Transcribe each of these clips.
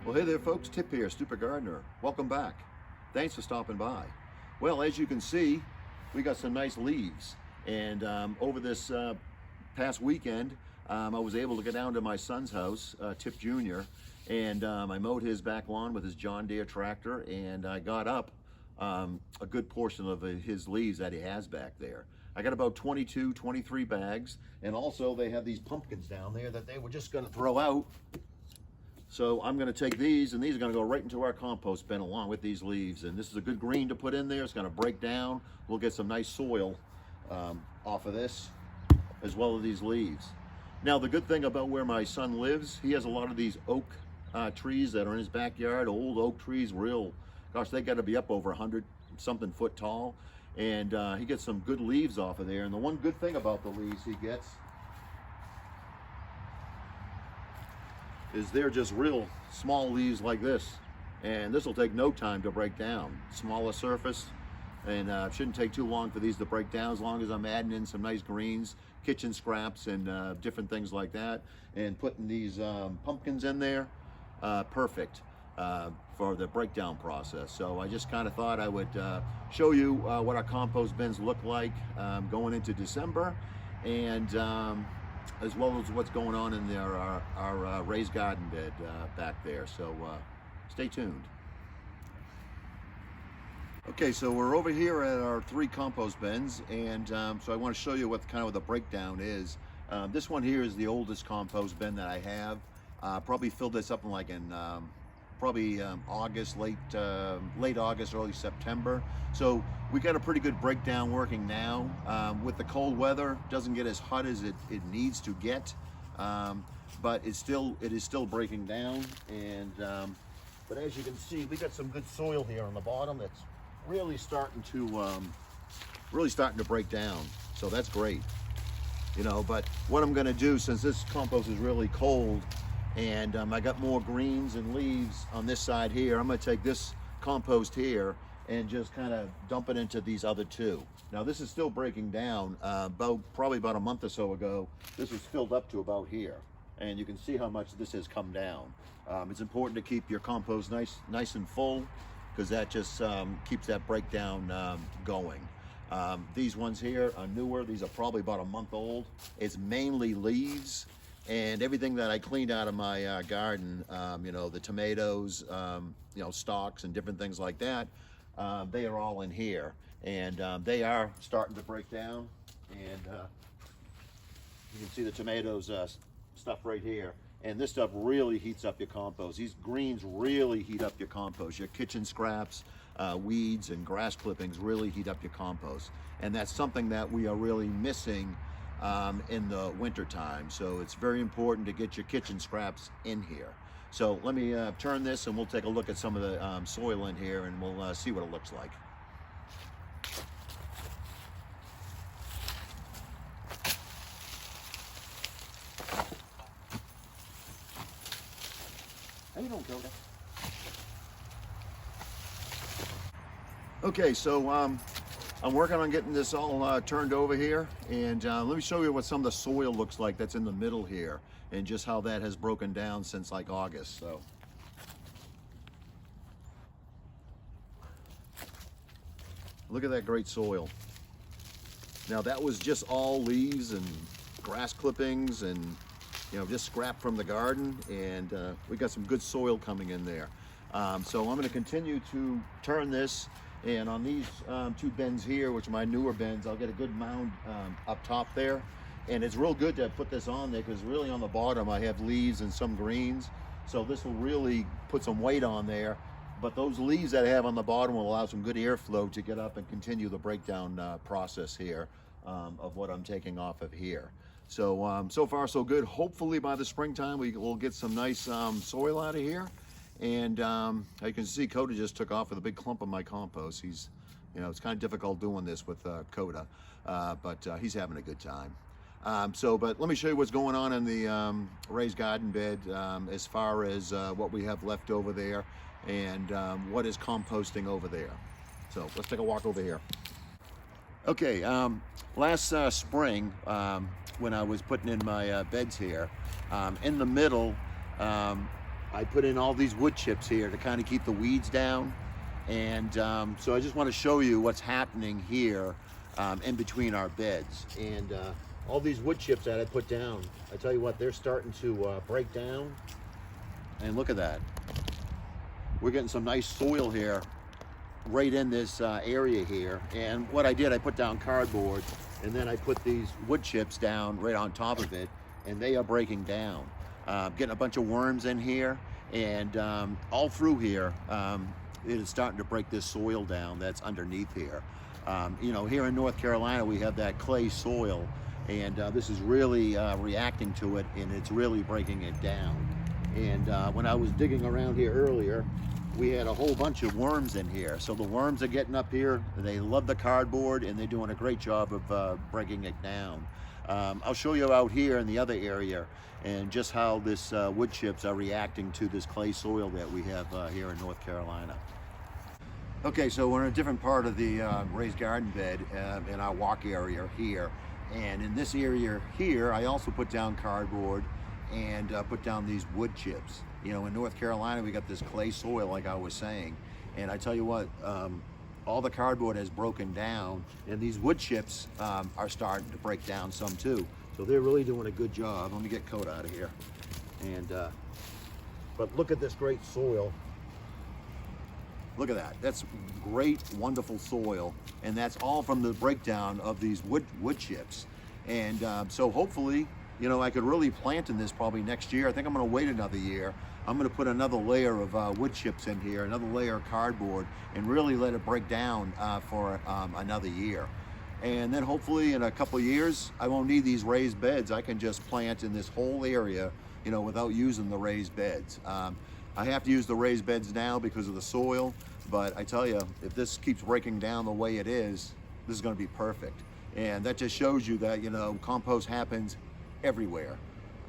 Well, hey there folks, Tip here, Stupid Gardener. Welcome back. Thanks for stopping by. Well, as you can see, we got some nice leaves. And over this past weekend, I was able to get down to my son's house, Tip Jr., and I mowed his back lawn with his John Deere tractor, and I got up a good portion of his leaves that he has back there. I got about 22, 23 bags, and also they have these pumpkins down there that they were just gonna throw out. So I'm going to take these, and these are going to go right into our compost bin along with these leaves. And this is a good green to put in there. It's going to break down. We'll get some nice soil off of this, as well as these leaves. Now, the good thing about where my son lives, he has a lot of these oak trees that are in his backyard, old oak trees, real, gosh, they got to be up over 100-something foot tall. And he gets some good leaves off of there. And the one good thing about the leaves he gets is they're just real small leaves like this, and this will take no time to break down. Smaller surface, and shouldn't take too long for these to break down, as long as I'm adding in some nice greens, kitchen scraps, and different things like that, and putting these pumpkins in there. Perfect for the breakdown process. So I just kind of thought I would show you what our compost bins look like going into December, and as well as what's going on in there, our raised garden bed back there. So stay tuned. Okay, so we're over here at our 3 compost bins, and so I want to show you what kind of the breakdown is. This one here is the oldest compost bin that I have. Probably filled this up in like in August, late August, early September. So we got a pretty good breakdown working now. With the cold weather, doesn't get as hot as it needs to get, but it is still breaking down. And but as you can see, we got some good soil here on the bottom that's really starting to break down. So that's great, you know. But what I'm going to do, since this compost is really cold, and I got more greens and leaves on this side here, I'm going to take this compost here and just kind of dump it into these other 2. Now this is still breaking down. Probably about a month or so ago, this was filled up to about here, and you can see how much this has come down. It's important to keep your compost nice and full, because that just keeps that breakdown going. These ones here are newer. These are probably about a month old. It's mainly leaves. And everything that I cleaned out of my garden, you know, the tomatoes, you know, stalks and different things like that, they are all in here. And they are starting to break down. And you can see the tomatoes stuff right here. And this stuff really heats up your compost. These greens really heat up your compost. Your kitchen scraps, weeds and grass clippings really heat up your compost. And that's something that we are really missing in the winter time. So it's very important to get your kitchen scraps in here. So let me turn this, and we'll take a look at some of the soil in here, and we'll see what it looks like. How you doing, Coda? Okay, so I'm working on getting this all turned over here, and let me show you what some of the soil looks like that's in the middle here, and just how that has broken down since like August. So look at that great soil. Now that was just all leaves and grass clippings and, you know, just scrap from the garden, and we got some good soil coming in there. So I'm going to continue to turn this. And on these 2 bins here, which are my newer bins, I'll get a good mound up top there. And it's real good to put this on there, because really on the bottom I have leaves and some greens. So this will really put some weight on there. But those leaves that I have on the bottom will allow some good airflow to get up and continue the breakdown process here of what I'm taking off of here. So, so far so good. Hopefully by the springtime we will get some nice soil out of here. And you can see Coda just took off with a big clump of my compost. He's, you know, it's kind of difficult doing this with Coda, but he's having a good time. But let me show you what's going on in the raised garden bed as far as what we have left over there, and what is composting over there. So let's take a walk over here. Okay, last spring, when I was putting in my beds here, in the middle, I put in all these wood chips here to kind of keep the weeds down. And so I just want to show you what's happening here in between our beds. And all these wood chips that I put down, I tell you what, they're starting to break down. And look at that. We're getting some nice soil here right in this area here. And what I did, I put down cardboard, and then I put these wood chips down right on top of it, and they are breaking down. Getting a bunch of worms in here, and all through here, it is starting to break this soil down that's underneath here. You know, here in North Carolina, we have that clay soil, and this is really reacting to it, and it's really breaking it down. And when I was digging around here earlier, we had a whole bunch of worms in here. So the worms are getting up here. They love the cardboard, and they're doing a great job of breaking it down. I'll show you out here in the other area and just how this wood chips are reacting to this clay soil that we have here in North Carolina. Okay, so we're in a different part of the raised garden bed in our walk area here. And in this area here, I also put down cardboard and put down these wood chips. You know, in North Carolina, we got this clay soil, like I was saying. And I tell you what, all the cardboard has broken down, and these wood chips are starting to break down some too. So they're really doing a good job. Let me get coat out of here. And but look at this great soil. Look at that. That's great, wonderful soil, and that's all from the breakdown of these wood chips. And so hopefully, you know, I could really plant in this probably next year. I think I'm going to wait another year. I'm going to put another layer of wood chips in here, another layer of cardboard, and really let it break down for another year. And then hopefully in a couple of years, I won't need these raised beds. I can just plant in this whole area, you know, without using the raised beds. I have to use the raised beds now because of the soil, but I tell you, if this keeps breaking down the way it is, this is going to be perfect. And that just shows you that, you know, compost happens everywhere.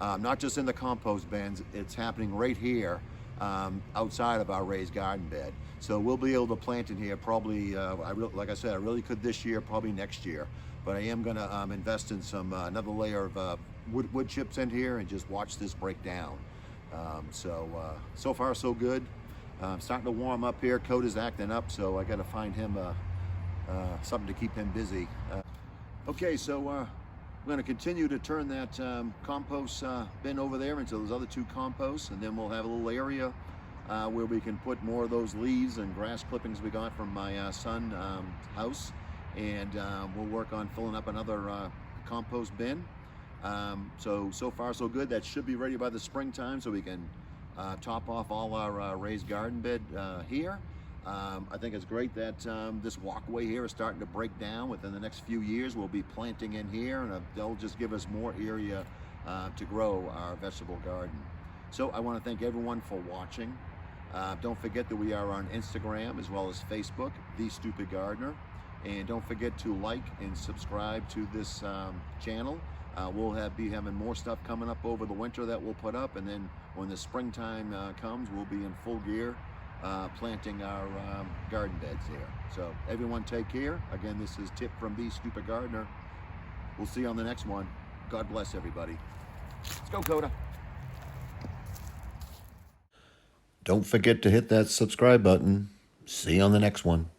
Not just in the compost bins, it's happening right here outside of our raised garden bed. So we'll be able to plant in here probably, like I said, I really could this year, probably next year. But I am gonna invest in some another layer of wood chips in here and just watch this break down. So far so good. Starting to warm up here. Coat is acting up, so I gotta find him something to keep him busy. Okay, so we're going to continue to turn that compost bin over there into those other two composts, and then we'll have a little area where we can put more of those leaves and grass clippings we got from my son's house, and we'll work on filling up another compost bin. So far so good. That should be ready by the springtime, so we can top off all our raised garden bed here. I think it's great that this walkway here is starting to break down. Within the next few years, we'll be planting in here, and they'll just give us more area to grow our vegetable garden. So I want to thank everyone for watching. Don't forget that we are on Instagram as well as Facebook, The Stupid Gardener. And don't forget to like and subscribe to this channel. We'll be having more stuff coming up over the winter that we'll put up, and then when the springtime comes, we'll be in full gear planting our garden beds here. So everyone take care. Again, this is Tip from The Stupid Gardener. We'll see you on the next one. God bless everybody. Let's go, Coda. Don't forget to hit that subscribe button. See you on the next one.